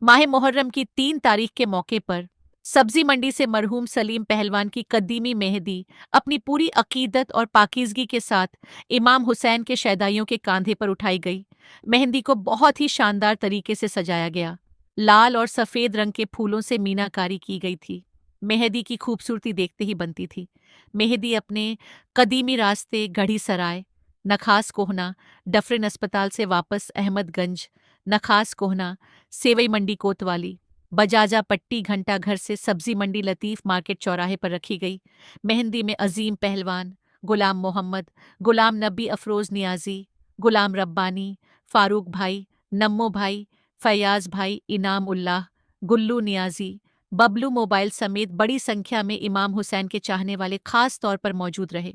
माह मुहर्रम की 3 तारीख के मौके पर सब्जी मंडी से मरहूम सलीम पहलवान की कदीमी मेहदी अपनी पूरी अकीदत और पाकीज़गी के साथ इमाम हुसैन के शैदाइयों के कांधे पर उठाई गई। मेहंदी को बहुत ही शानदार तरीके से सजाया गया। लाल और सफ़ेद रंग के फूलों से मीनाकारी की गई थी। मेहदी की खूबसूरती देखते ही बनती थी। मेहदी अपने कदीमी रास्ते गढ़ी सराय, नखास कोहना, डफरिन अस्पताल से वापस अहमदगंज, नखास कोहना, सेवई मंडी कोतवाली, बजाजा पट्टी घंटा घर से सब्जी मंडी लतीफ मार्केट चौराहे पर रखी गई। मेहंदी में अजीम पहलवान, गुलाम मोहम्मद, गुलाम नबी अफरोज नियाजी, गुलाम रब्बानी, फारूक भाई, नम्मो भाई, फयाज भाई, इनाम उल्लाह, गुल्लू नियाजी, बबलू मोबाइल समेत बड़ी संख्या में इमाम हुसैन के चाहने वाले खास तौर पर मौजूद रहे।